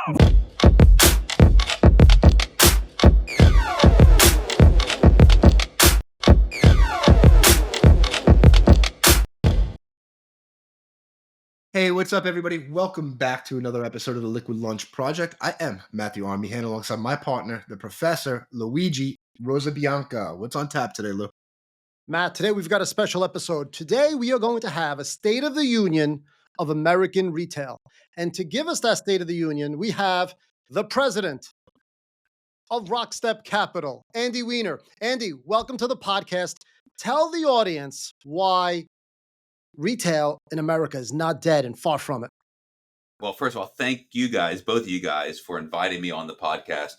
Hey, what's up, everybody? Welcome back to another episode of the Liquid Lunch Project. I am Matthew Armihan alongside my partner, the Professor Luigi Rosabianca. What's on tap today, Lou? Matt, today we've got a special episode. Today we are going to have a State of the Union of American retail. And to give us that State of the Union, we have the president of Rockstep Capital, Andy Weiner. Andy, welcome to the podcast. Tell the audience why retail in America is not dead and far from it. Well, first of all, thank you guys, both of you guys, for inviting me on the podcast.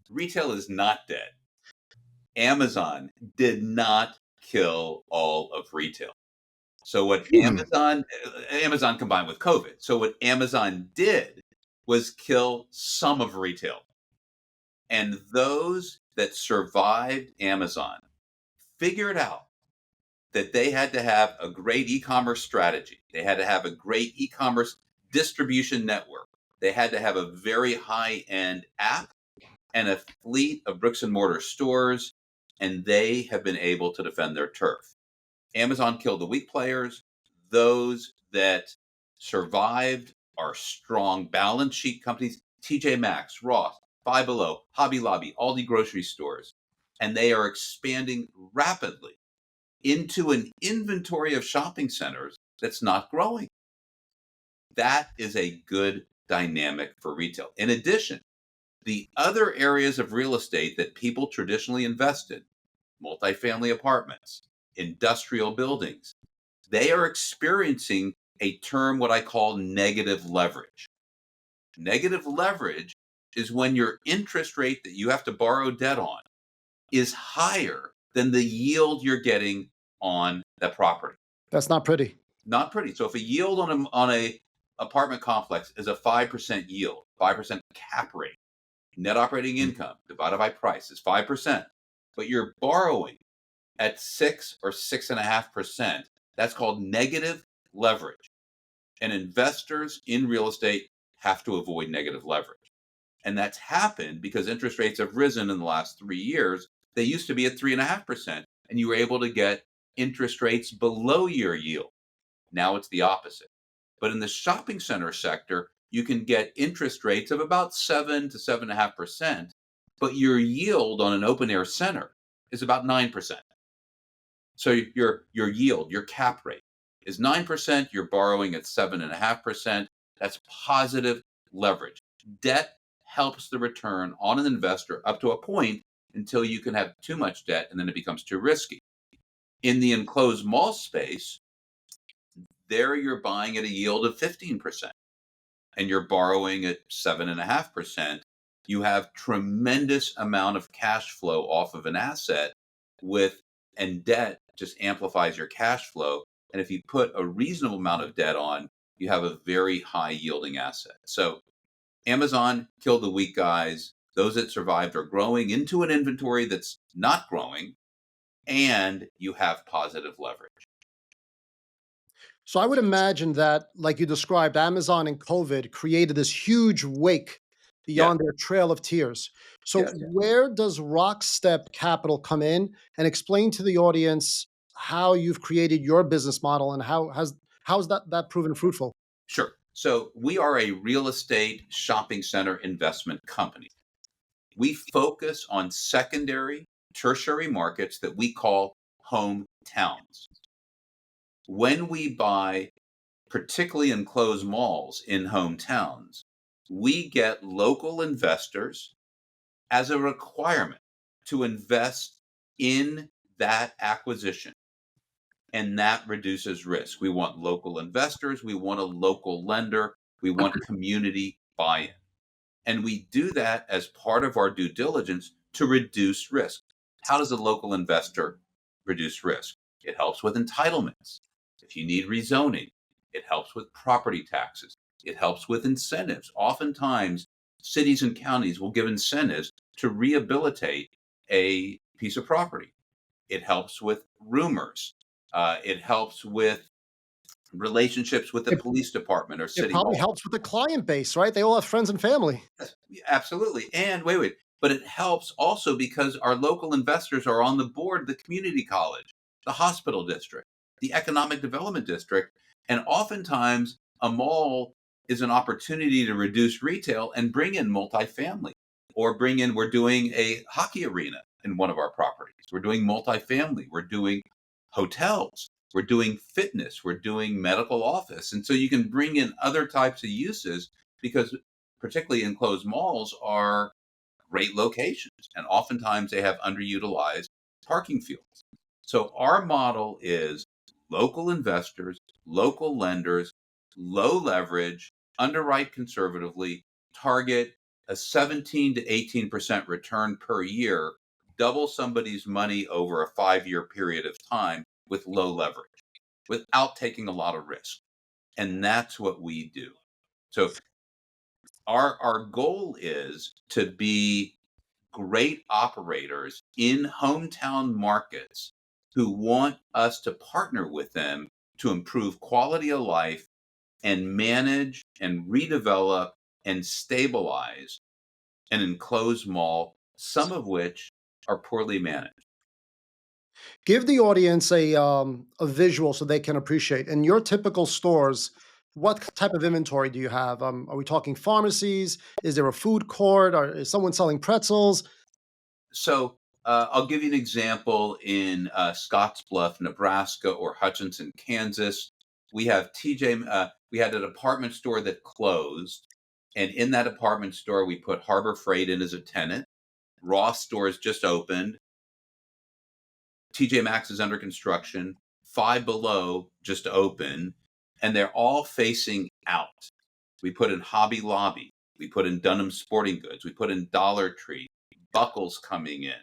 Retail is not dead. Amazon did not kill all of retail. So what Amazon combined with COVID. So what Amazon did was kill some of retail. And those that survived Amazon figured out that they had to have a great e-commerce strategy. They had to have a great e-commerce distribution network. They had to have a very high-end app and a fleet of bricks and mortar stores, and they have been able to defend their turf. Amazon killed the weak players. Those that survived are strong balance sheet companies, TJ Maxx, Ross, Five Below, Hobby Lobby, Aldi grocery stores, and they are expanding rapidly into an inventory of shopping centers that's not growing. That is a good dynamic for retail. In addition, the other areas of real estate that people traditionally invest in, multifamily apartments, industrial buildings, they are experiencing a term what I call negative leverage. Negative leverage is when your interest rate that you have to borrow debt on is higher than the yield you're getting on that property. That's not pretty. Not pretty. So if a yield on a apartment complex is a 5% yield, 5% cap rate, net operating income divided by price is 5%, but you're borrowing at 6 or 6.5%, that's called negative leverage. And investors in real estate have to avoid negative leverage. And that's happened because interest rates have risen in the last 3 years. They used to be at 3.5%, and you were able to get interest rates below your yield. Now it's the opposite. But in the shopping center sector, you can get interest rates of about 7 to 7.5%, but your yield on an open air center is about 9%. So your yield, your cap rate is 9%, you're borrowing at 7.5%. That's positive leverage. Debt helps the return on an investor up to a point until you can have too much debt and then it becomes too risky. In the enclosed mall space, there you're buying at a yield of 15% and you're borrowing at 7.5%. You have tremendous amount of cash flow off of an asset and debt just amplifies your cash flow. And if you put a reasonable amount of debt on, you have a very high yielding asset. So Amazon killed the weak guys. Those that survived are growing into an inventory that's not growing, and you have positive leverage. So I would imagine that, like you described, Amazon and COVID created this huge wake beyond their trail of tears. So where does Rockstep Capital come in? And explain to the audience how you've created your business model and how's that proven fruitful? Sure. So we are a real estate shopping center investment company. We focus on secondary, tertiary markets that we call hometowns. When we buy, particularly enclosed malls in hometowns, we get local investors as a requirement to invest in that acquisition. And that reduces risk. We want local investors. We want a local lender. We want community buy-in. And we do that as part of our due diligence to reduce risk. How does a local investor reduce risk? It helps with entitlements. If you need rezoning, it helps with property taxes. It helps with incentives. Oftentimes, cities and counties will give incentives to rehabilitate a piece of property. It helps with rumors. It helps with relationships with the It, police department or it city probably hall. helps with the client base, right? They all have friends and family. Yeah, absolutely. And wait. But it helps also because our local investors are on the board, the community college, the hospital district, the economic development district. And oftentimes a mall is an opportunity to reduce retail and bring in multifamily or we're doing a hockey arena in one of our properties. We're doing multifamily. We're doing hotels. We're doing fitness. We're doing medical office. And so you can bring in other types of uses because particularly enclosed malls are great locations and oftentimes they have underutilized parking fields. So our model is local investors, local lenders, low leverage, underwrite conservatively, target a 17 to 18% return per year, double somebody's money over a 5-year period of time with low leverage without taking a lot of risk. And that's what we do. So our goal is to be great operators in hometown markets who want us to partner with them to improve quality of life and manage and redevelop and stabilize an enclosed mall, some of which are poorly managed. Give the audience a visual so they can appreciate. In your typical stores, what type of inventory do you have? Are we talking pharmacies? Is there a food court? Or is someone selling pretzels? So I'll give you an example in Scottsbluff, Nebraska, or Hutchinson, Kansas. We have TJ. We had a department store that closed, and in that department store, we put Harbor Freight in as a tenant. Ross stores just opened. TJ Maxx is under construction. Five Below just opened, and they're all facing out. We put in Hobby Lobby. We put in Dunham Sporting Goods. We put in Dollar Tree. Buckles coming in.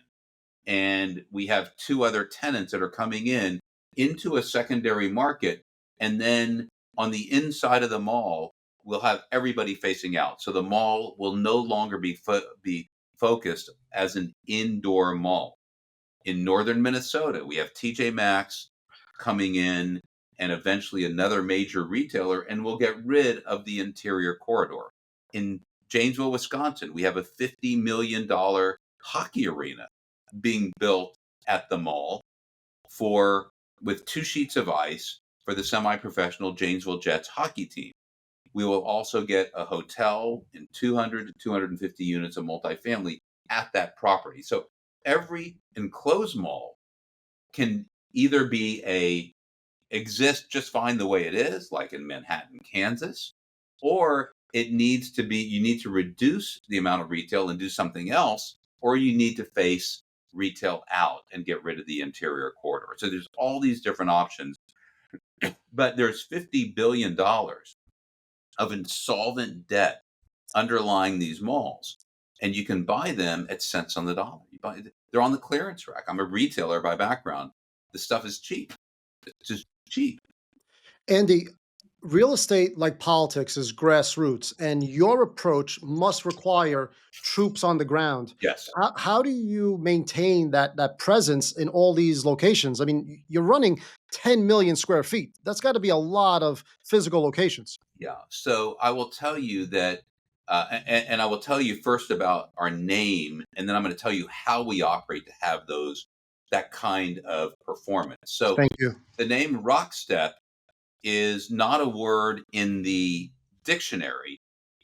And we have two other tenants that are coming in into a secondary market. And then on the inside of the mall, we'll have everybody facing out. So the mall will no longer be focused as an indoor mall. In northern Minnesota, we have TJ Maxx coming in and eventually another major retailer, and we'll get rid of the interior corridor. In Janesville, Wisconsin, we have a $50 million hockey arena being built at the mall with 2 sheets of ice for the semi-professional Janesville Jets hockey team. We will also get a hotel and 200 to 250 units of multifamily at that property. So every enclosed mall can either exist just fine the way it is, like in Manhattan, Kansas, or you need to reduce the amount of retail and do something else, or you need to face retail out and get rid of the interior corridor. So there's all these different options, but there's $50 billion of insolvent debt underlying these malls. And you can buy them at cents on the dollar. They're on the clearance rack. I'm a retailer by background. The stuff is cheap. It's just cheap. Andy, real estate, like politics, is grassroots, and your approach must require troops on the ground. Yes. How do you maintain that presence in all these locations? I mean, you're running 10 million square feet. That's got to be a lot of physical locations. Yeah. So I will tell you that, and I will tell you first about our name, and then I'm going to tell you how we operate to have that kind of performance. So Thank you. the name Rockstep is not a word in the dictionary,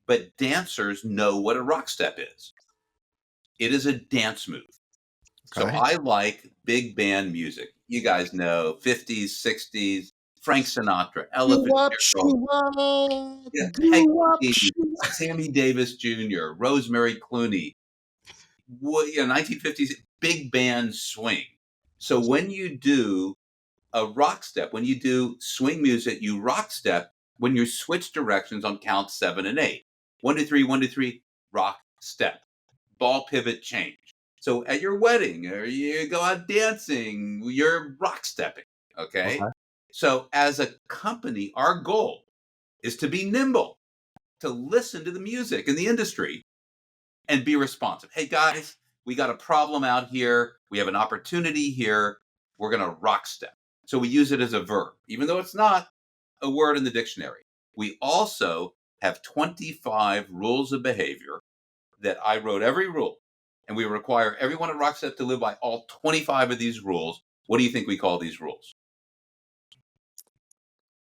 but dancers know what a rock step is. It is a dance move. So Okay. I like big band music. You guys know 50s, 60s, Frank Sinatra, Ella Shoo-wop, Fitzgerald, shoo-wop, yeah, Peggy doo-wop, Lee, shoo. Sammy Davis Jr., Rosemary Clooney, 1950s big band swing. So when you do a rock step, when you do swing music, you rock step when you switch directions on count 7 and 8. 1, 2, 3, 1, 2, 3, rock step. Ball pivot change. So at your wedding or you go out dancing, you're rock stepping. Okay. Okay. So as a company, our goal is to be nimble, to listen to the music in the industry and be responsive. Hey guys, we got a problem out here. We have an opportunity here. We're going to rock step. So we use it as a verb, even though it's not. a word in the dictionary. We also have 25 rules of behavior that I wrote every rule. And we require everyone at Rockstep to live by all 25 of these rules. What do you think we call these rules?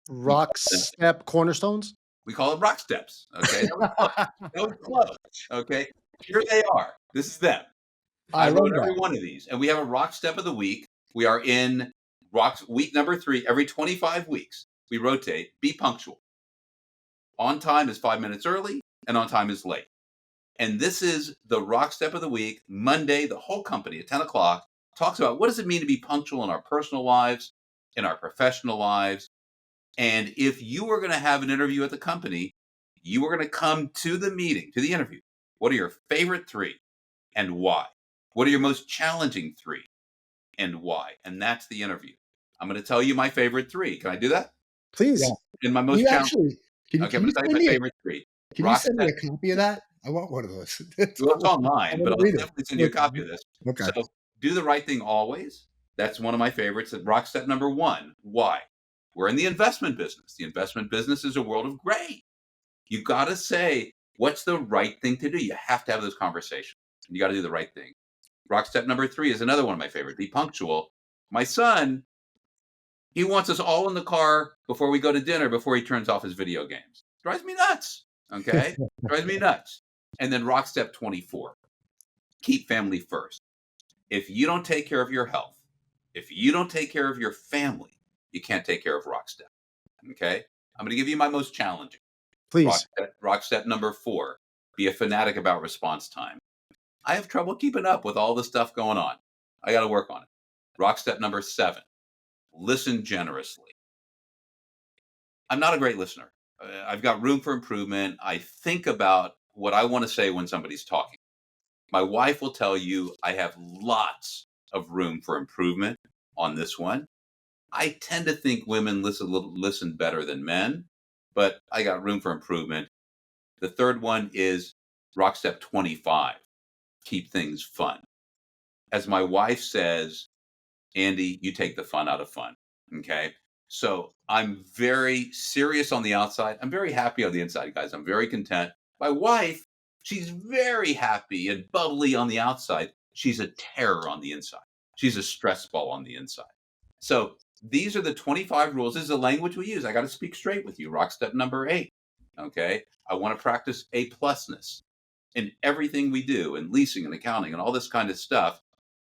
We Rock call them, step cornerstones. we call them rock steps. Okay. That was close. That was close. Okay. Here they are. This is them. I I love wrote every that. one of these. And we have a rock step of the week. We are in rocks week number 3. Every 25 weeks, we rotate. Be punctual. On time is 5 minutes early, and on time is late. And this is the rock step of the week. Monday, the whole company at 10 o'clock talks about what does it mean to be punctual in our personal lives, in our professional lives. And if you were going to have an interview at the company, you were going to come to the meeting, to the interview. What are your favorite 3 and why? What are your most challenging 3 and why? And that's the interview. I'm going to tell you my favorite 3. Can I do that? Please. Yeah. In my Can most you challenging. actually Okay, I'm can going you to tell you send my me favorite 3. can you Rock send me step. a copy of that? I want one of those. Well, it's I online, but want I'll to read it. definitely send you a copy of this. Okay. So do the right thing always. That's one of my favorites. At rock step number 1. Why? We're in the investment business. The investment business is a world of gray. You got to say, what's the right thing to do? You have to have those conversations. You got to do the right thing. Rock step number 3 is another one of my favorite. Be punctual. My son, he wants us all in the car before we go to dinner before he turns off his video games. Drives me nuts. Okay? Drives me nuts. And then rock step 24. Keep family first. If you don't take care of your health, if you don't take care of your family, you can't take care of Rockstep. Okay? I'm going to give you my most challenging. Please. Rock step number 4. Be a fanatic about response time. I have trouble keeping up with all the stuff going on. I got to work on it. Rock step number 7. Listen generously. I'm not a great listener. I've got room for improvement. I think about what I want to say when somebody's talking. My wife will tell you I have lots of room for improvement on this one. I tend to think women listen better than men, but I got room for improvement. The third one is rock step 25. Keep things fun. As my wife says, Andy, you take the fun out of fun. Okay. So I'm very serious on the outside. I'm very happy on the inside, guys. I'm very content. My wife, she's very happy and bubbly on the outside. She's a terror on the inside. She's a stress ball on the inside. So these are the 25 rules. This is the language we use. I got to speak straight with you. Rock step number 8. Okay. I want to practice A plusness in everything we do, in leasing and accounting and all this kind of stuff.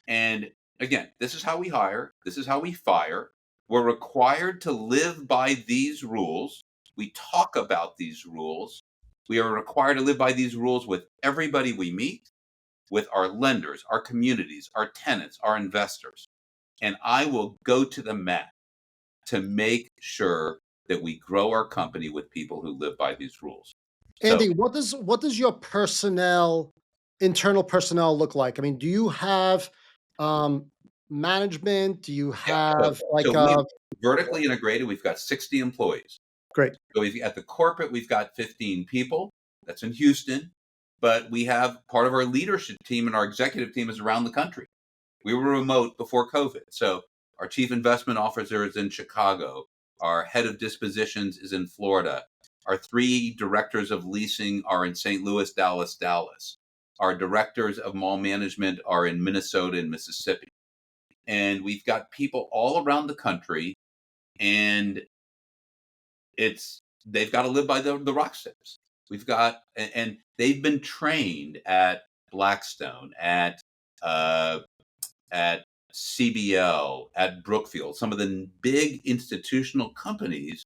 And again, this is how we hire. This is how we fire. We're required to live by these rules. We talk about these rules. We are required to live by these rules with everybody we meet, with our lenders, our communities, our tenants, our investors. And I will go to the mat to make sure that we grow our company with people who live by these rules. So, Andy, what does your internal personnel look like? I mean, do you have um, management? Do you yeah, so, have so we vertically integrated. We've got 60 employees. great? So at the corporate, we've got 15 people. That's in Houston. But we have part of our leadership team and our executive team is around the country. We were remote before COVID. So our chief investment officer is in Chicago. Our head of dispositions is in Florida. Our 3 directors of leasing are in St. Louis, Dallas, Dallas. Our directors of mall management are in Minnesota and Mississippi. And we've got people all around the country. And they've got to live by the rock steps. We've got, and they've been trained at Blackstone, uh, at CBL, at Brookfield, some of the big institutional companies,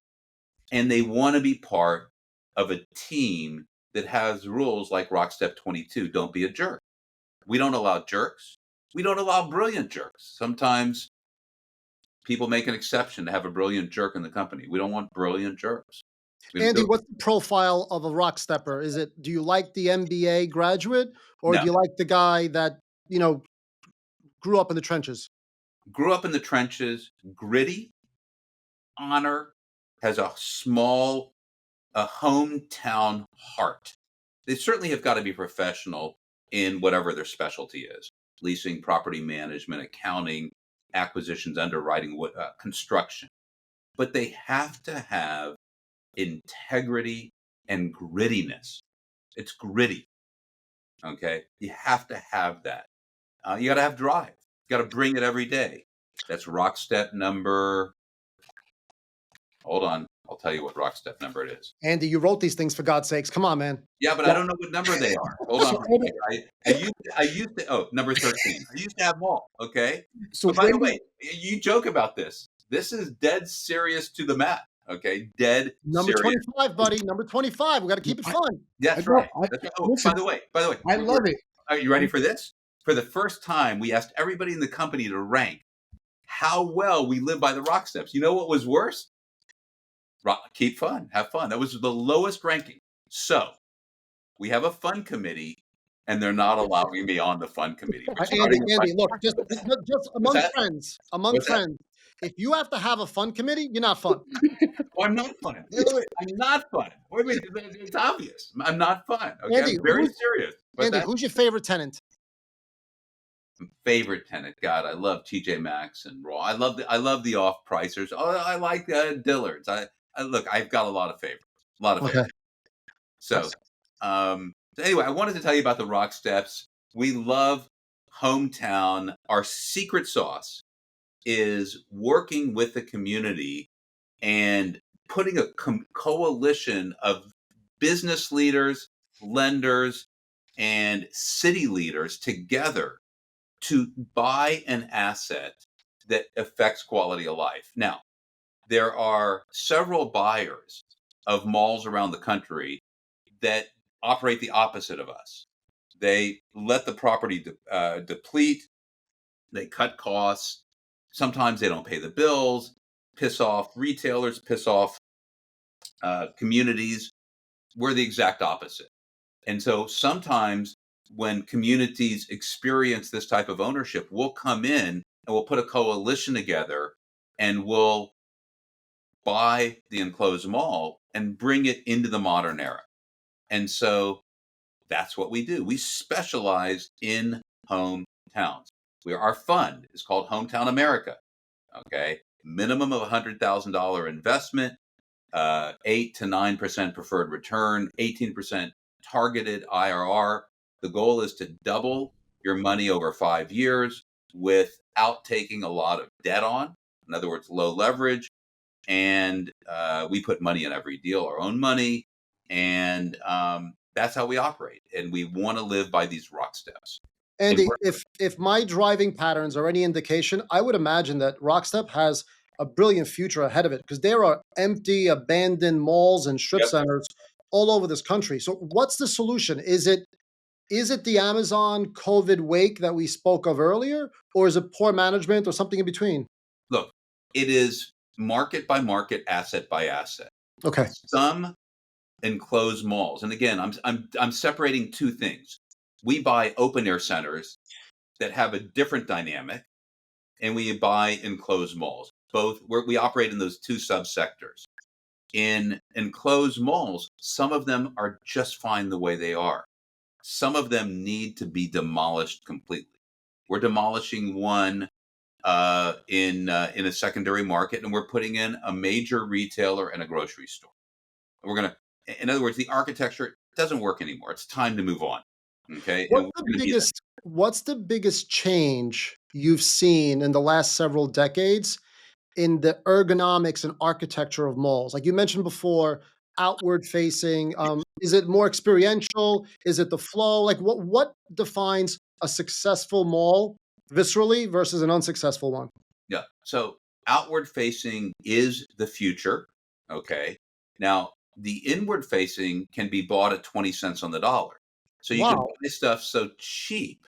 and they want to be part of a team that has rules like Rock Step 22. Don't be a jerk. We don't allow jerks. We don't allow brilliant jerks. Sometimes people make an exception to have a brilliant jerk in the company. We don't want brilliant jerks. We don't do Andy, it. what's the profile of a rock stepper? Do you like the MBA graduate or No. do you like the guy that, grew up in the trenches? Grew up in the trenches, gritty, honor, has a hometown heart. They certainly have got to be professional in whatever their specialty is: leasing, property management, accounting, acquisitions, underwriting, construction. but they have to have integrity and grittiness. It's gritty. Okay. You have to have that. You got to have drive. You got to bring it every day. That's rock step number. Hold on. I'll tell you what rock step number it is. Andy, you wrote these things for God's sakes. Come on, man. Yeah, but I don't know what number they are. Hold on So, for a second. I used to, oh, number 13. I used to have them all. Okay. so But by the when way, you joke about this. This is dead serious to the mat. Okay. Dead Number serious. 25, buddy. Number 25. We got to keep it fun. That's I right. know, That's right. Oh, listen, by the way, I love it. are you ready for this? For the first time, we asked everybody in the company to rank how well we live by the rock steps. You know what was worse? Keep fun, have fun. That was the lowest ranking. So we have a fun committee, and they're not allowing me on the fun committee. Which is Andy, not Andy, even look, fun. just among that? friends, What's that? if you have to have a fun committee, you're not fun. Oh, I'm not fun. Wait, I'm not fun. Wait, it's obvious. I'm not fun. Okay, Andy, I'm very serious. What's Andy, that? who's your favorite tenant? Favorite tenant? God, I love TJ Maxx and Raw. I love the off pricers. Oh, I like Dillard's. Look, I've got a lot of favorites. A lot of favorites. So, anyway, I wanted to tell you about the Rock Steps. We love hometown. Our secret sauce is working with the community and putting a coalition of business leaders, lenders, and city leaders together to buy an asset that affects quality of life. Now, there are several buyers of malls around the country that operate the opposite of us. They let the property deplete, they cut costs, sometimes they don't pay the bills, piss off retailers, piss off communities. We're the exact opposite. And so sometimes when communities experience this type of ownership, we'll come in and we'll put a coalition together and we'll buy the enclosed mall and bring it into the modern era. And so that's what we do. We specialize in hometowns. Our fund is called Hometown America. Okay. Minimum of $100,000 investment, 8 to 9% preferred return, 18% targeted IRR. The goal is to double your money over 5 years without taking a lot of debt on. In other words, low leverage. And we put money in every deal, our own money. And that's how we operate. And we want to live by these rock steps. Andy, if my driving patterns are any indication, I would imagine that Rockstep has a brilliant future ahead of it because there are empty, abandoned malls and strip Yep. centers all over this country. So what's the solution? Is it the Amazon COVID wake that we spoke of earlier, or is it poor management or something in between? Look, it is market by market, asset by asset. Okay. Some enclosed malls, and again, I'm separating two things. We buy open air centers that have a different dynamic, and we buy enclosed malls. Both we operate in those two subsectors. In enclosed malls, some of them are just fine the way they are. Some of them need to be demolished completely. We're demolishing one in a secondary market, and we're putting in a major retailer and a grocery store. We're gonna, in other words, the architecture doesn't work anymore. It's time to move on. Okay. What's the biggest change you've seen in the last several decades in the ergonomics and architecture of malls? Like you mentioned before, outward facing. Is it more experiential? Is it the flow? Like what defines a successful mall viscerally versus an unsuccessful one? Yeah. So outward facing is the future. Okay. Now, the inward facing can be bought at 20 cents on the dollar. So you can Wow. buy stuff so cheap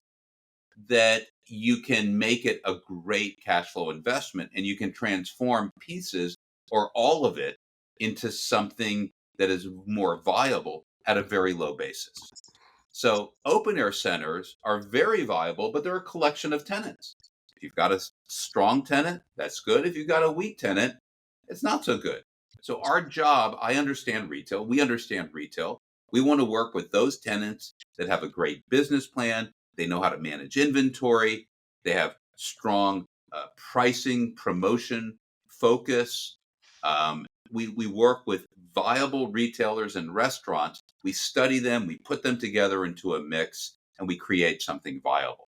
that you can make it a great cash flow investment and you can transform pieces or all of it into something that is more viable at a very low basis. So open air centers are very viable, but they're a collection of tenants. If you've got a strong tenant, that's good. If you've got a weak tenant, it's not so good. So our job, I understand retail. We understand retail. We want to work with those tenants that have a great business plan. They know how to manage inventory. They have strong pricing, promotion, focus. We work with viable retailers and restaurants. We study them, we put them together into a mix, and we create something viable.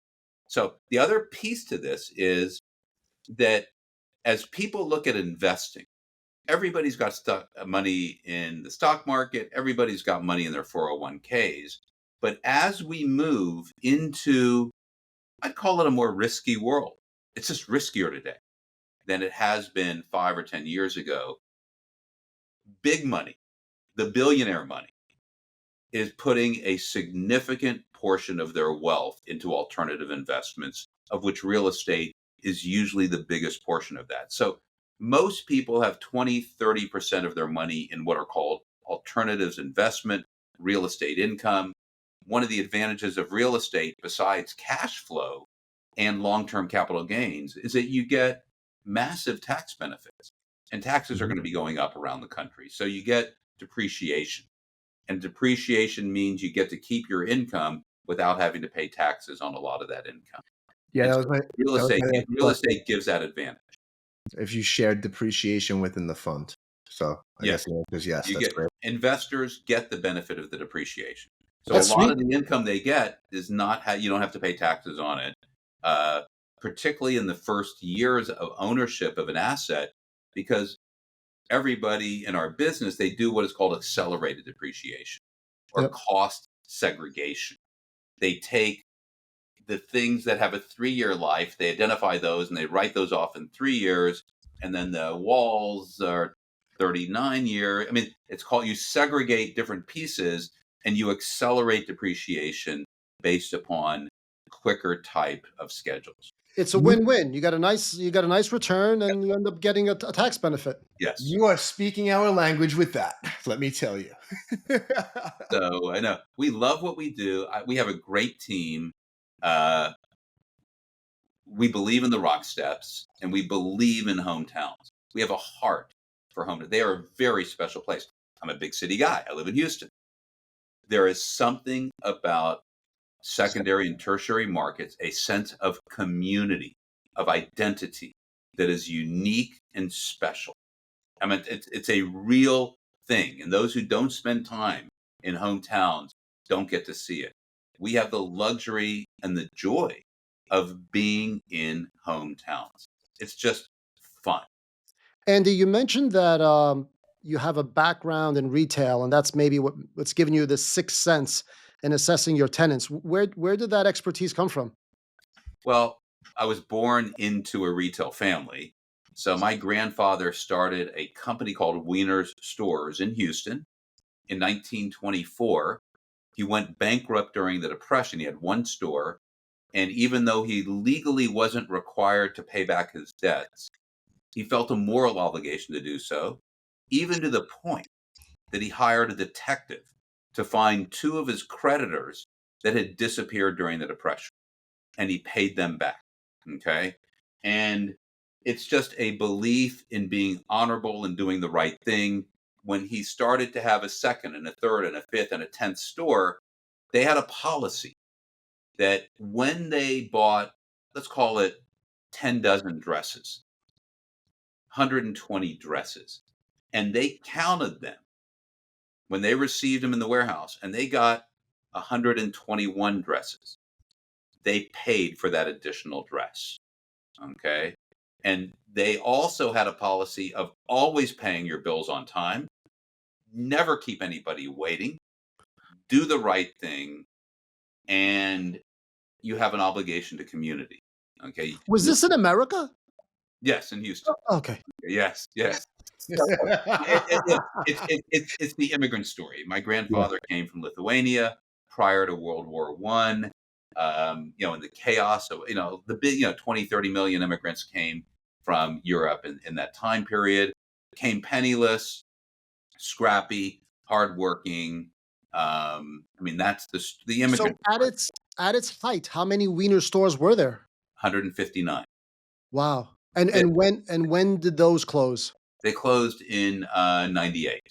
So the other piece to this is that as people look at investing, everybody's got money in the stock market, everybody's got money in their 401ks. But as we move into, I'd call it a more risky world, it's just riskier today than it has been 5 or 10 years ago. Big money, the billionaire money, is putting a significant portion of their wealth into alternative investments, of which real estate is usually the biggest portion of that. So most people have 20, 30% of their money in what are called alternatives investment, real estate income. One of the advantages of real estate, besides cash flow and long term capital gains, is that you get massive tax benefits. And taxes are going to be going up around the country. So you get depreciation. And depreciation means you get to keep your income without having to pay taxes on a lot of that income. Yeah, And that so was my real that was estate my next real question. estate gives that advantage. If you shared depreciation within the fund. So I Yeah. guess the answer is yes. You That's get great. investors get the benefit of the depreciation. So a That's lot sweet. of the income they get is not you don't have to pay taxes on it, particularly in the first years of ownership of an asset, because everybody in our business, they do what is called accelerated depreciation or Yep. cost segregation. They take the things that have a 3-year life, they identify those and they write those off in 3 years. And then the walls are 39-year. I mean, it's called, you segregate different pieces and you accelerate depreciation based upon quicker type of schedules. It's a You win-win. You got a nice return, and you end up getting a tax benefit. Yes. you are speaking our language with that. Let me tell you. So I know we love what we do. We have a great team. Uh, we believe in the rock steps and we believe in hometowns. We have a heart for home. They are a very special place. I'm a big city guy. I live in Houston. There is something about secondary and tertiary markets, a sense of community, of identity that is unique and special. I mean, it's a real thing. And those who don't spend time in hometowns don't get to see it. We have the luxury and the joy of being in hometowns. It's just fun. Andy, you mentioned that you have a background in retail, and that's maybe what's given you this sixth sense in assessing your tenants. Where did that expertise come from? Well, I was born into a retail family. So my grandfather started a company called Weiner's Stores in Houston in 1924. He went bankrupt during the Depression. He had one store. And even though he legally wasn't required to pay back his debts, he felt a moral obligation to do so, even to the point that he hired a detective to find two of his creditors that had disappeared during the Depression. And he paid them back. Okay. And it's just a belief in being honorable and doing the right thing. When he started to have a second and a third and a fifth and a 10th store, they had a policy that when they bought, let's call it 10 dozen dresses, 120 dresses, and they counted them when they received them in the warehouse and they got 121 dresses, they paid for that additional dress. Okay. And they also had a policy of always paying your bills on time, never keep anybody waiting, do the right thing, and you have an obligation to community. Okay. Was this in America? Yes, in Houston. Okay. Yes, yes. So it's the immigrant story. My grandfather came from Lithuania prior to World War One. In the chaos of, the big, 20, 30 million immigrants came from Europe in that time period, came penniless, scrappy, hardworking. That's the So immigrant at its height, how many Wiener stores were there? 159. Wow. And They, when did those close? they closed in 98.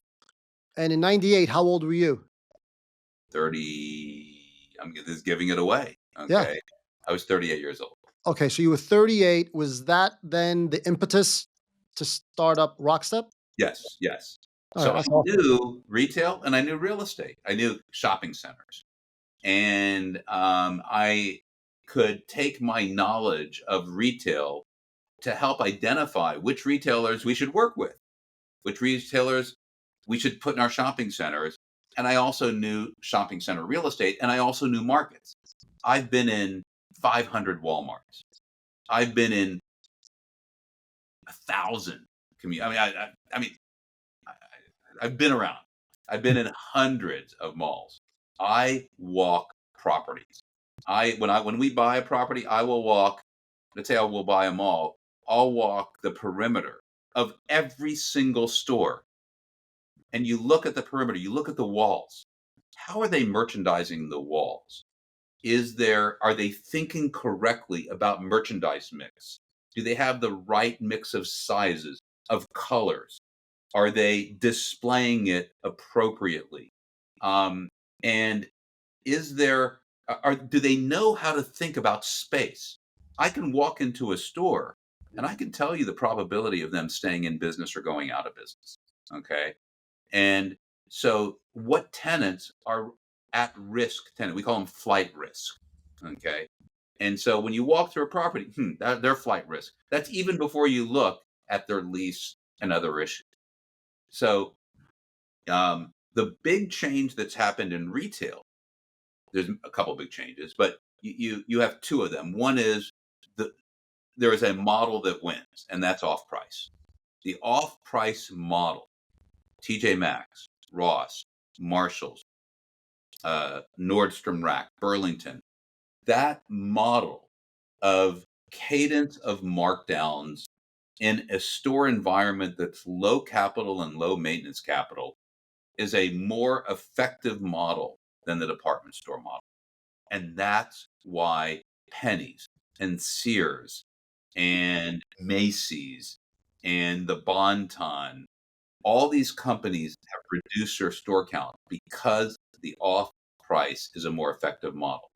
And in 98, how old were you? 30. I'm just giving it away. Yeah. Okay. I was 38 years old. Okay, so you were 38. Was that then the impetus to start up Rockstep? Yes, yes. All right, So I that's awesome. knew retail and I knew real estate. I knew shopping centers. And I could take my knowledge of retail to help identify which retailers we should work with, which retailers we should put in our shopping centers. And I also knew shopping center real estate, and I also knew markets. I've been in 500 Walmarts. I've been in 1,000 community. I, I've been around. I've been in hundreds of malls. I walk properties. When we buy a property, I will walk. Let's say I will buy a mall. I'll walk the perimeter of every single store, and you look at the perimeter. You look at the walls. How are they merchandising the walls? Are they thinking correctly about merchandise mix? Do they have the right mix of sizes, of colors? Are they displaying it appropriately? And is there are do they know how to think about space? I can walk into a store and I can tell you the probability of them staying in business or going out of business. Okay. And so what tenants are at risk tenant? We call them flight risk. Okay. And so when you walk through a property, they're flight risk. That's even before you look at their lease and other issues. So the big change that's happened in retail, there's a couple big changes, but you have two of them. One is the there is a model that wins, and that's off price. The off price model, TJ Maxx, Ross, Marshalls, Nordstrom Rack, Burlington, that model of cadence of markdowns in a store environment that's low capital and low maintenance capital is a more effective model than the department store model. And that's why Penny's and Sears and Macy's and the Bon-Ton, all these companies have reduced their store count because the off price is a more effective model.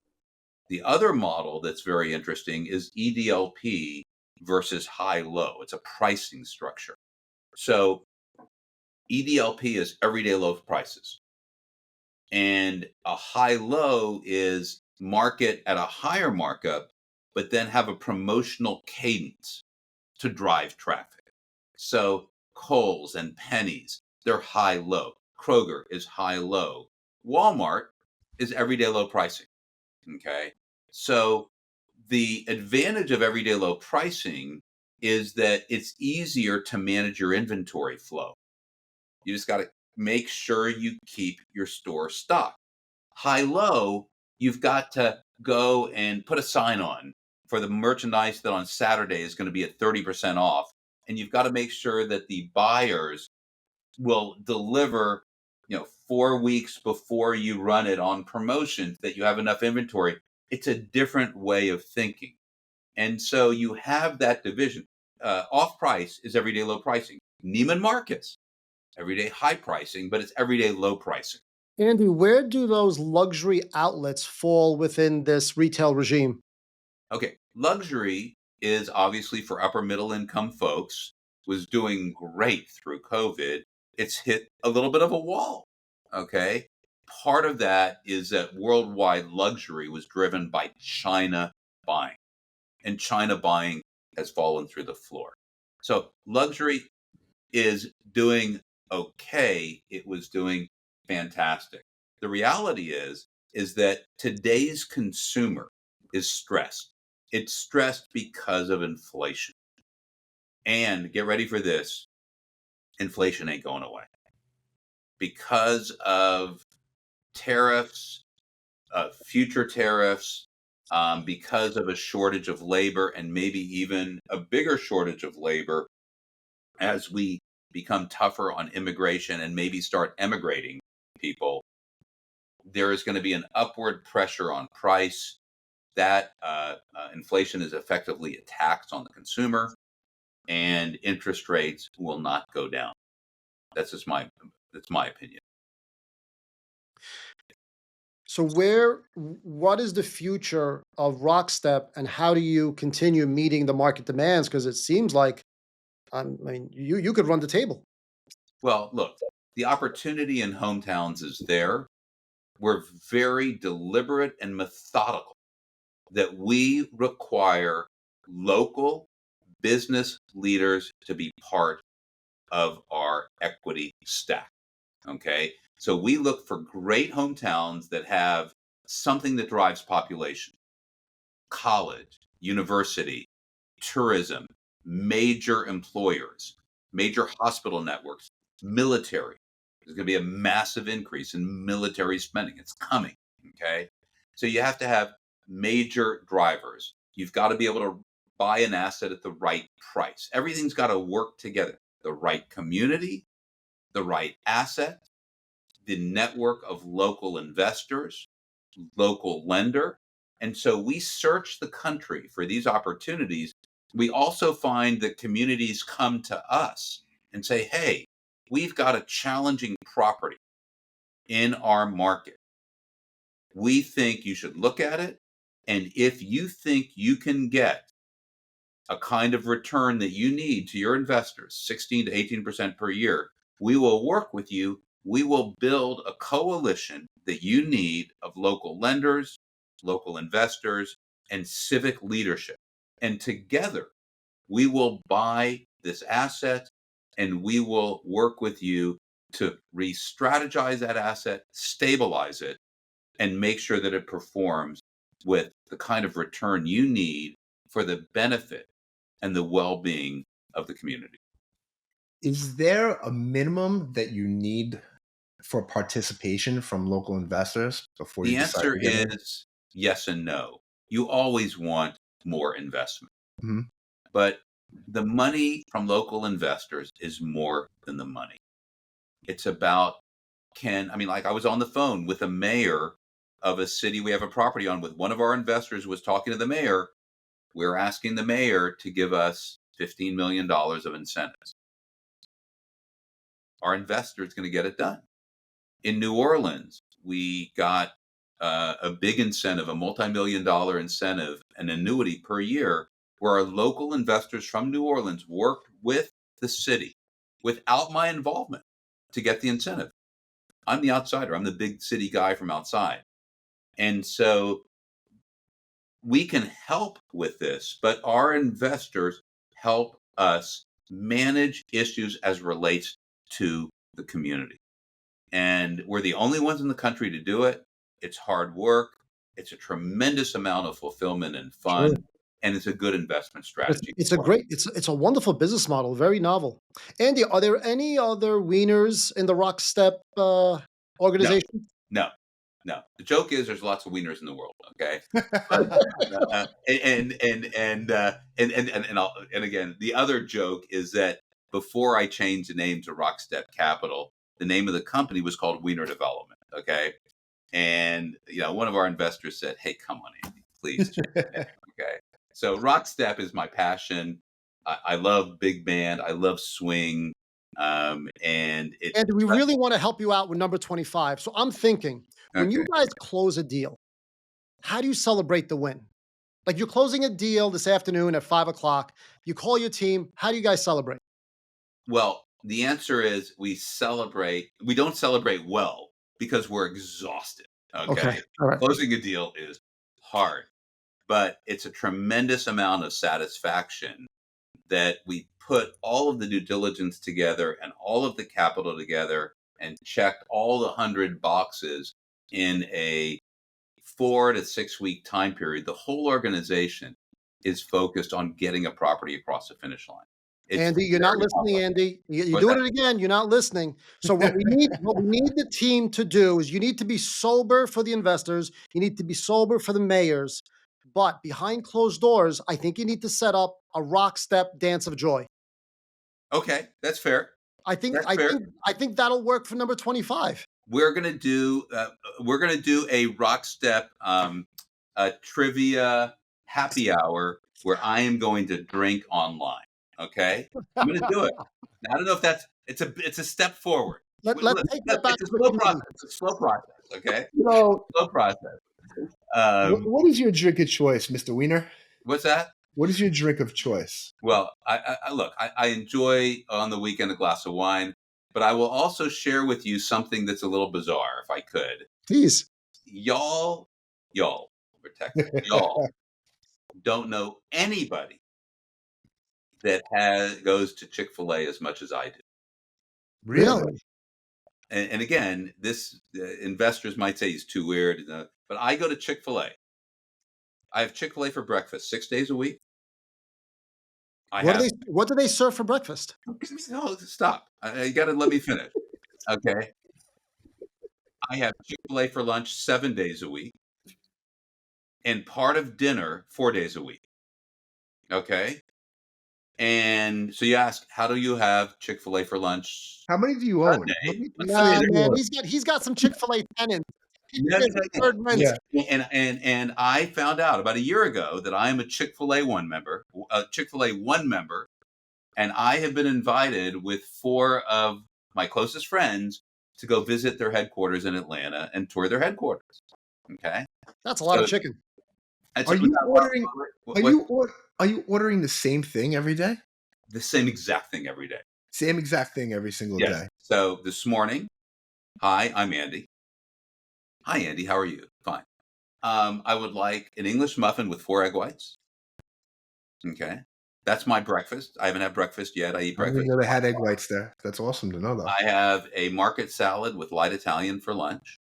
The other model that's very interesting is EDLP versus high low. It's a pricing structure. So EDLP is everyday low prices. And a high low is market at a higher markup, but then have a promotional cadence to drive traffic. So Kohl's and Penny's, they're high low. Kroger is high low. Walmart is everyday low pricing. Okay. So the advantage of everyday low pricing is that it's easier to manage your inventory flow. You just got to make sure you keep your store stocked. High low, you've got to go and put a sign on for the merchandise that on Saturday is going to be at 30% off. And you've got to make sure that the buyers will deliver, 4 weeks before you run it on promotion, that you have enough inventory. It's a different way of thinking. And so you have that division. Off price is everyday low pricing. Neiman Marcus, everyday high pricing, but it's everyday low pricing. Andy, where do those luxury outlets fall within this retail regime? Okay, luxury is obviously for upper middle income folks, was doing great through COVID. It's hit a little bit of a wall. Okay. Part of that is that worldwide luxury was driven by China buying, and China buying has fallen through the floor. So luxury is doing okay. It was doing fantastic. The reality is that today's consumer is stressed. It's stressed because of inflation. And get ready for this, inflation ain't going away. Because of tariffs, future tariffs, because of a shortage of labor, and maybe even a bigger shortage of labor as we become tougher on immigration and maybe start emigrating people, there is going to be an upward pressure on price. That inflation is effectively a tax on the consumer, and interest rates will not go down. That's my opinion. So what is the future of Rockstep, and how do you continue meeting the market demands? Because it seems like, you could run the table. Well, look, the opportunity in hometowns is there. We're very deliberate and methodical that we require local business leaders to be part of our equity stack. Okay. So we look for great hometowns that have something that drives population, college, university, tourism, major employers, major hospital networks, military. There's going to be a massive increase in military spending. It's coming. Okay. So you have to have major drivers. You've got to be able to buy an asset at the right price. Everything's got to work together. The right community, the right asset, the network of local investors, local lender. And so we search the country for these opportunities. We also find that communities come to us and say, hey, we've got a challenging property in our market. We think you should look at it. And if you think you can get a kind of return that you need to your investors, 16 to 18% per year, we will work with you. We will build a coalition that you need of local lenders, local investors, and civic leadership. And together, we will buy this asset and we will work with you to re strategize that asset, stabilize it, and make sure that it performs with the kind of return you need for the benefit and the well-being of the community. Is there a minimum that you need for participation from local investors before you The decide answer to get in? is yes and no. You always want more investment, Mhm. but the money from local investors is more than the money. It's about like I was on the phone with a mayor of a city we have a property on with one of our investors was talking to the mayor. We're asking the mayor to give us $15 million of incentives. Our investor is going to get it done. In New Orleans, we got a big incentive, a multi-million dollar incentive, an annuity per year, where our local investors from New Orleans worked with the city without my involvement to get the incentive. I'm the outsider. I'm the big city guy from outside. And so we can help with this, but our investors help us manage issues as relates to the community. And we're the only ones in the country to do it. It's hard work. It's a tremendous amount of fulfillment and Sure. fun, and it's a good investment strategy It's a for us. great, it's a wonderful business model, very novel. Andy, are there any other wieners in the Rockstep No, organization? no, no. The joke is there's lots of wieners in the world. Okay, but and again, the other joke is that before I changed the name to Rockstep Capital, the name of the company was called Wiener Development. Okay, and one of our investors said, "Hey, come on, Andy, please change the name." Okay, so Rockstep is my passion. I love big band. I love swing, and it. And we really want to help you out with number 25. So I'm thinking, when you Okay. guys close a deal, how do you celebrate the win? Like you're closing a deal this afternoon at 5 o'clock. You call your team. How do you guys celebrate? Well, the answer is we celebrate. We don't celebrate well because we're exhausted. Okay. Okay. All right. Closing a deal is hard, but it's a tremendous amount of satisfaction that we put all of the due diligence together and all of the capital together and checked all the 100 boxes in a 4 to 6 week time period. The whole organization is focused on getting a property across the finish line. It's Andy, you're not very listening, complex. Andy. You're What's doing that? it again. You're not listening. So what we need the team to do is you need to be sober for the investors. You need to be sober for the mayors. But behind closed doors, I think you need to set up a rock step dance of joy. Okay, that's fair. I think That's I fair. think I think that'll work for number 25. We're gonna do a rock step a trivia happy hour where I am going to drink online. Okay, I'm gonna do it. Now, I don't know if it's a step forward. Let's Look, take look, that back it's a to the slow committee. process. It's a slow process. Okay, So, slow process. what is your drink of choice, Mr. Weiner? What's that? What is your drink of choice? Well, I look. I enjoy on the weekend a glass of wine, But I will also share with you something that's a little bizarre, if I could. Please. Y'all, we're Texas, y'all don't know anybody that goes to Chick-fil-A as much as I do. Really? Really? And again, this investors might say he's too weird, but I go to Chick-fil-A. I have Chick-fil-A for breakfast 6 days a week. What do they serve for breakfast? No, stop. You got to let me finish. Okay. I have Chick-fil-A for lunch 7 days a week and part of dinner 4 days a week. Okay. And so you ask, how do you have Chick-fil-A for lunch? How many do you own? How Sunday. many- Nah, Sunday? man, he's got some Chick-fil-A tenants. He No, pays no, no, third rent. Yeah. And I found out about a year ago that I am a Chick-fil-A One member, and I have been invited with 4 of my closest friends to go visit their headquarters in Atlanta and tour their headquarters. Okay, That's a lot of so chicken. that's Are you ordering? what- Are what- you ordering the same thing every day? the same exact thing every day? Same exact thing every single Yes. day. So this morning, hi, I'm Andy. Hi, Andy. How are you? Fine. I would like an English muffin with 4 egg whites. Okay. That's my breakfast. I haven't had breakfast yet. I eat I didn't breakfast. know they had egg whites there. That's awesome to know, though. I have a market salad with light Italian for lunch.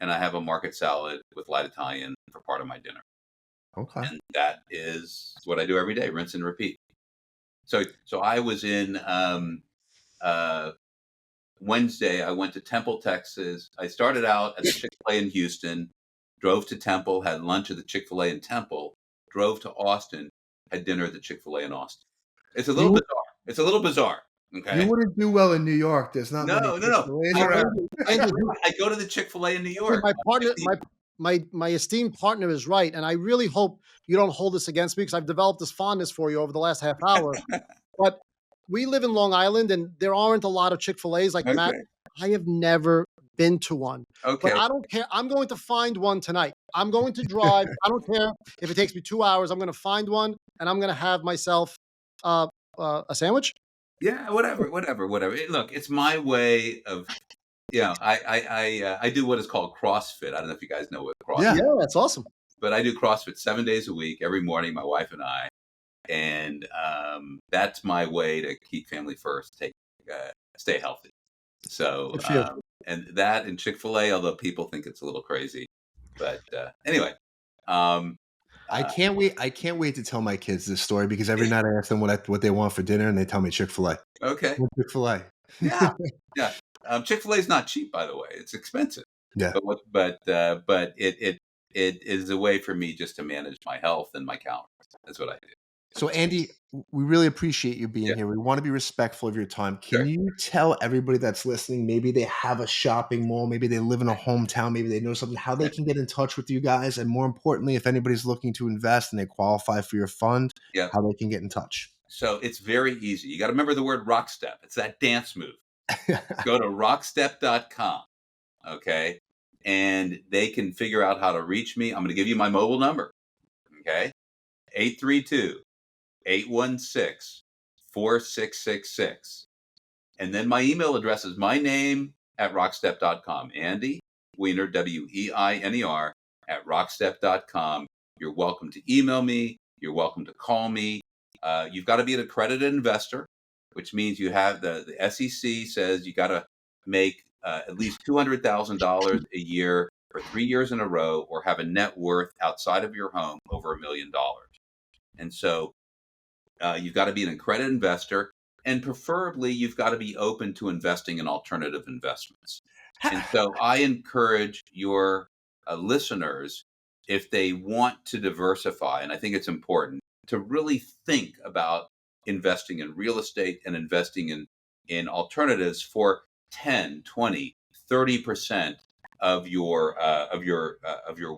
And I have a market salad with light Italian for part of my dinner. Okay. And that is what I do every day, rinse and repeat. So I was in Wednesday, I went to Temple, Texas. I started out at the Chick-fil-A in Houston, drove to Temple, had lunch at the Chick-fil-A in Temple, drove to Austin, had dinner at the Chick-fil-A in Austin. It's a little bizarre. It's a little bizarre. Okay. You wouldn't do well in New York. There's not many No. Chick-fil-A's Hey, around. Andy, I go to the Chick-fil-A in New Andy, York. my partner, my esteemed partner is right, and I really hope you don't hold this against me because I've developed this fondness for you over the last half hour. But we live in Long Island, and there aren't a lot of Chick-fil-A's like Matt. Okay. I have never been to one, Okay. but I don't care. I'm going to find one tonight. I'm going to drive. I don't care if it takes me 2 hours. I'm going to find one, and I'm going to have myself a sandwich. Yeah, whatever. Look, it's my way of, I do what is called CrossFit. I don't know if you guys know what CrossFit Yeah. Yeah, that's awesome. but I do CrossFit 7 days a week, every morning, my wife and I. And that's my way to keep family first, stay healthy. So, Good for you. and that and Chick-fil-A, although people think it's a little crazy. But anyway, um, I can't wait. I can't wait to tell my kids this story because every night I ask them what they want for dinner, and they tell me Chick-fil-A. okay. Chick-fil-A. Yeah. Yeah. Chick-fil-A is not cheap, by the way. It's expensive. Yeah. But it is a way for me just to manage my health and my calories. That's what I do. So, Andy, we really appreciate you being Yeah. here. We want to be respectful of your time. Can Sure. you tell everybody that's listening, maybe they have a shopping mall, maybe they live in a hometown, maybe they know something, how they can get in touch with you guys? And more importantly, if anybody's looking to invest and they qualify for your fund, Yeah. how they can get in touch? So it's very easy. You got to remember the word Rockstep. It's that dance move. Go to rockstep.com. Okay. And they can figure out how to reach me. I'm going to give you my mobile number. Okay. 832-816-4666. And then my email address is my name at rockstep.com. Andy Weiner, Weiner at rockstep.com. You're welcome to email me. You're welcome to call me. You've got to be an accredited investor, which means you have the SEC says you got to make at least $200,000 a year for 3 years in a row, or have a net worth outside of your home over $1 million. And so you've got to be an accredited investor, and preferably you've got to be open to investing in alternative investments. And so I encourage your listeners, if they want to diversify, and I think it's important to really think about investing in real estate and investing in alternatives for 10, 20, 30% of your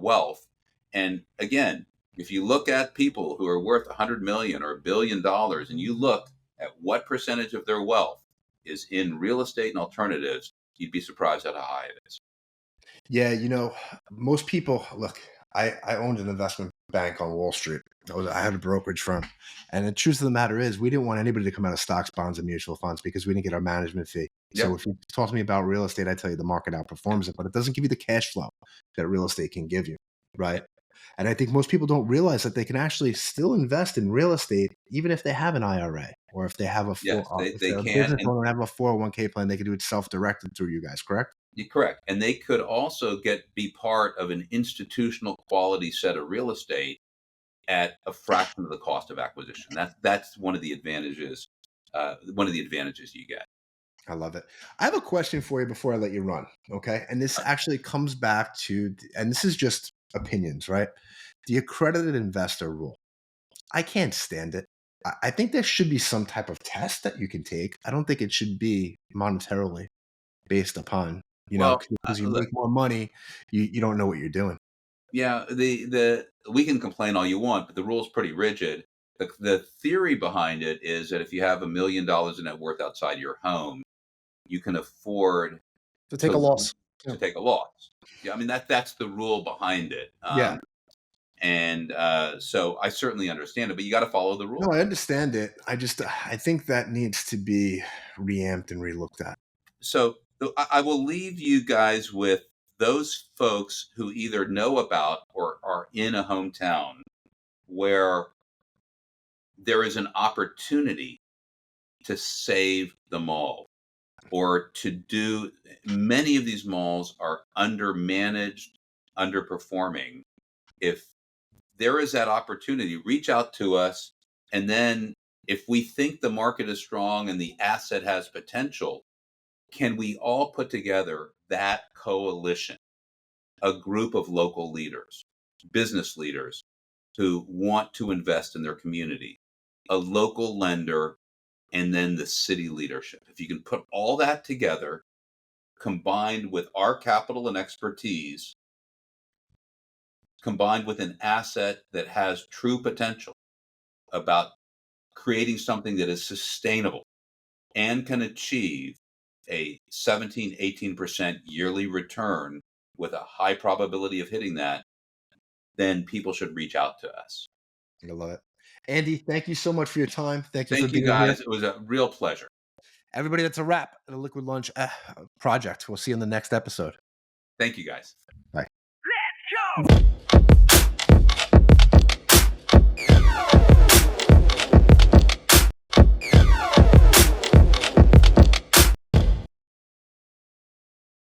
wealth. And again, if you look at people who are worth 100 million or $1 billion, and you look at what percentage of their wealth is in real estate and alternatives, you'd be surprised at how high it is. Yeah, most people look. I owned an investment bank on Wall Street I had a brokerage firm. And the truth of the matter is, we didn't want anybody to come out of stocks, bonds, and mutual funds because we didn't get our management fee. So Yep. if you talk to me about real estate, I tell you the market outperforms it, but it doesn't give you the cash flow that real estate can give you, right? And I think most people don't realize that they can actually still invest in real estate, even if they have an IRA or if they have Yes, if they they're a can, business and owner and have a 401k plan, they can do it self-directed through you guys, correct? you're correct. And they could also be part of an institutional quality set of real estate at a fraction of the cost of acquisition. That's one of the advantages. One of the advantages you get. I love it. I have a question for you before I let you run. Okay. And this actually comes back to, and this is just opinions, right? The accredited investor rule. I can't stand it. I think there should be some type of test that you can take. I don't think it should be monetarily based upon, Well, because you look, make more money, you don't know what you're doing. yeah, the we can complain all you want, but the rule's pretty rigid. The theory behind it is that if you have $1 million in net worth outside your home, you can afford To take a to loss. Yeah. take a loss. Yeah, I mean that's the rule behind it. Yeah. And so I certainly understand it, but you got to follow the No, rules. I understand it. I think that needs to be reamped and relooked at. So I will leave you guys with those folks who either know about or are in a hometown where there is an opportunity to save the mall or to do. Many of these malls are undermanaged, underperforming. If there is that opportunity, reach out to us. And then if we think the market is strong and the asset has potential, can we all put together that coalition, a group of local leaders, business leaders who want to invest in their community, a local lender, and then the city leadership? If you can put all that together, combined with our capital and expertise, combined with an asset that has true potential about creating something that is sustainable and can achieve a 17, 18% yearly return with a high probability of hitting that, then people should reach out to us. I love it. Andy, thank you so much for your time. Thank you for Thank you being here. guys. It was a real pleasure. Everybody, that's a wrap on the Liquid Lunch project. We'll see you in the next episode. Thank you guys. Bye. Let's go!